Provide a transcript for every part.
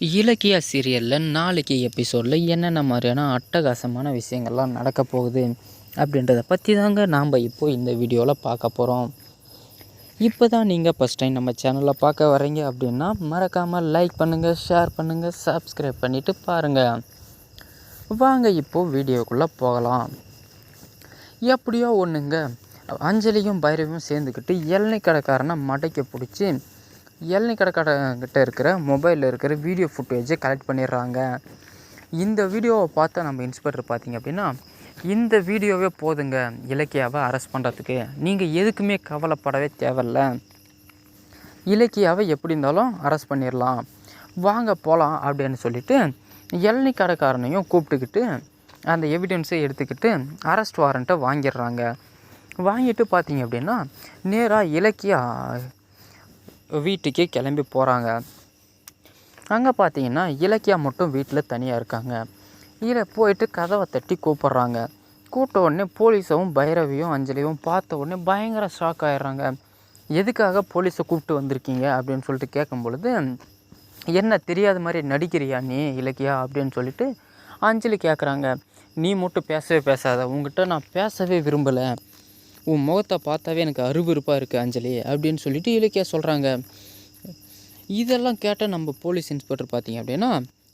இலக்கியா சீரியலில் நாளைக்கு எபிசோடில் என்னென்ன மாதிரியான அட்டகாசமான விஷயங்கள்லாம் நடக்க போகுது அப்படின்றத பற்றி தாங்க நாம் இப்போது இந்த வீடியோவில் பார்க்க போகிறோம். இப்போ தான் நீங்கள் ஃபஸ்ட் டைம் நம்ம சேனலில் பார்க்க வரீங்க அப்படின்னா மறக்காமல் லைக் பண்ணுங்கள், ஷேர் பண்ணுங்கள், சப்ஸ்கிரைப் பண்ணிவிட்டு பாருங்கள். வாங்க இப்போது வீடியோக்குள்ளே போகலாம். எப்படியோ ஒன்றுங்க, அஞ்சலியும் பைரவியும் சேர்ந்துக்கிட்டு இளநீ கடைக்காரனை மடைக்க பிடிச்சி இளநீ கடைக்காரங்கிட்ட இருக்கிற மொபைலில் இருக்கிற வீடியோ ஃபுட்டேஜை கலெக்ட் பண்ணிடுறாங்க. இந்த வீடியோவை பார்த்தா நம்ம இன்ஸ்பெக்டர் பார்த்திங்க அப்படின்னா, இந்த வீடியோவே போதுங்க இலக்கியாவை அரெஸ்ட் பண்ணுறதுக்கு, நீங்கள் எதுக்குமே கவலைப்படவே தேவையில்ல, இலக்கியாவை எப்படி இருந்தாலும் அரெஸ்ட் பண்ணிடலாம், வாங்க போகலாம் அப்படின்னு சொல்லிவிட்டு இளநீ கடைக்காரனையும் கூப்பிட்டுக்கிட்டு அந்த எவிடன்ஸை எடுத்துக்கிட்டு அரெஸ்ட் வாரண்ட்டை வாங்கிடுறாங்க. வாங்கிட்டு பார்த்திங்க அப்படின்னா நேராக இலக்கியா வீட்டுக்கே கிளம்பி போகிறாங்க. அங்கே பார்த்தீங்கன்னா இலக்கியா மட்டும் வீட்டில் தனியாக இருக்காங்க. இதில் போயிட்டு கதவை தட்டி கூப்பிட்றாங்க. கூப்பிட்ட உடனே போலீஸவும் பைரவியும் அஞ்சலியும் பார்த்த உடனே பயங்கர ஷாக் ஆகிடுறாங்க. எதுக்காக போலீஸை கூப்பிட்டு வந்திருக்கீங்க அப்படின்னு சொல்லிட்டு கேட்கும் பொழுது, என்ன தெரியாத மாதிரி நடிக்கிறியா நீ இலக்கியா அப்படின்னு சொல்லிட்டு அஞ்சலி கேட்குறாங்க. நீ மட்டும் பேசவே பேசாத, உங்ககிட்ட நான் பேசவே விரும்பலை, உன் முகத்தை பார்த்தாவே எனக்கு அருவருப்பாக இருக்குது அஞ்சலி அப்படின்னு சொல்லிட்டு இலக்கியா சொல்கிறாங்க. இதெல்லாம் கேட்டால் நம்ம போலீஸ் இன்ஸ்பெக்டர் பார்த்திங்க அப்படின்னா,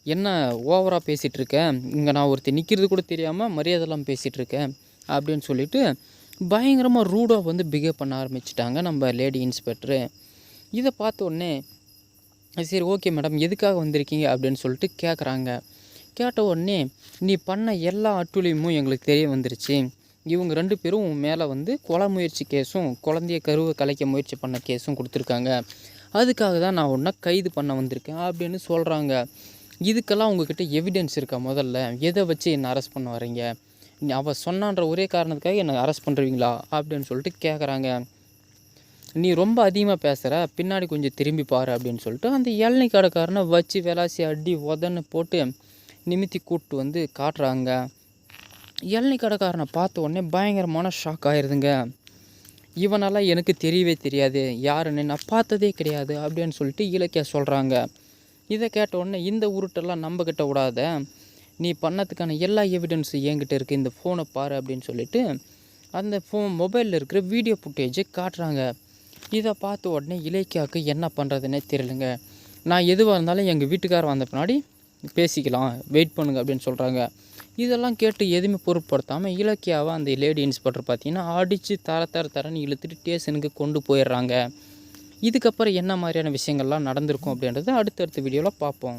என்ன ஓவராக பேசிகிட்ருக்கேன், இங்கே நான் ஒருத்தர் நிற்கிறது கூட தெரியாமல் மரியாதைலாம் பேசிகிட்ருக்கேன் அப்படின்னு சொல்லிட்டு பயங்கரமாக ரூடாக வந்து பிஹேவ் பண்ண ஆரம்பிச்சிட்டாங்க நம்ம லேடி இன்ஸ்பெக்டரு. இதை பார்த்த உடனே சரி ஓகே மேடம் எதுக்காக வந்திருக்கீங்க அப்படின்னு சொல்லிட்டு கேட்குறாங்க. கேட்ட உடனே நீ பண்ண எல்லா அட்டூழியமும் எங்களுக்கு தெரிய வந்துருச்சு, இவங்க 2 பேரும் உன் மேலே வந்து கொலை முயற்சி கேஸும் குழந்தைய கருவை கலைக்க முயற்சி பண்ண கேஸும் கொடுத்துருக்காங்க, அதுக்காக தான் நான் உன்னை கைது பண்ண வந்திருக்கேன் அப்படின்னு சொல்கிறாங்க. இதுக்கெல்லாம் உங்ககிட்ட எவிடன்ஸ் இருக்கா, முதல்ல எதை வச்சு என்னை அரெஸ்ட் பண்ண வரீங்க, அவள் சொன்னான்ற ஒரே காரணத்துக்காக என்னை அரெஸ்ட் பண்ணுறீங்களா அப்படின்னு சொல்லிட்டு கேட்குறாங்க. நீ ரொம்ப அதிகமாக பேசுகிற, பின்னாடி கொஞ்சம் திரும்பி பாரு அப்படின்னு சொல்லிட்டு அந்த இளநீ கடைக்காரனை வச்சு விளாசி அடி உதன்னு போட்டு நிமித்தி கூப்பிட்டு வந்து காட்டுறாங்க. இளநீ கடைக்காரனை பார்த்த உடனே பயங்கரமான ஷாக் ஆயிடுதுங்க. இவனெல்லாம் எனக்கு தெரியவே தெரியாது, யாருன்னு நான் பார்த்ததே கிடையாது அப்படின்னு சொல்லிட்டு இலக்கியா சொல்கிறாங்க. இதை கேட்ட உடனே இந்த உருட்டெல்லாம் நம்மக்கிட்ட விடாத, நீ பண்ணதுக்கான எல்லா எவிடன்ஸும் என்கிட்ட இருக்குது, இந்த ஃபோனை பாரு அப்படின்னு சொல்லிட்டு அந்த மொபைலில் இருக்கிற வீடியோ ஃபுட்டேஜை காட்டுறாங்க. இதை பார்த்த உடனே இலக்கியாவுக்கு என்ன பண்ணுறதுன்னே தெரியலங்க. நான் எதுவாக இருந்தாலும் எங்கள் வீட்டுக்காரர் வந்த பின்னாடி பேசிக்கலாம், வெயிட் பண்ணுங்க அப்படின்னு சொல்கிறாங்க. இதெல்லாம் கேட்டு எதுவுமே பொருட்படுத்தாமல் இலக்கியாவை அந்த லேடி இன்ஸ்பெக்டர் பார்த்திங்கன்னா அடித்து தரன்னு இழுத்துட்டு ஸ்டேஷனுக்கு கொண்டு போயிடுறாங்க. இதுக்கப்புறம் என்ன மாதிரியான விஷயங்கள்லாம் நடந்திருக்கும் அப்படின்றத அடுத்தடுத்த வீடியோவில் பார்ப்போம்.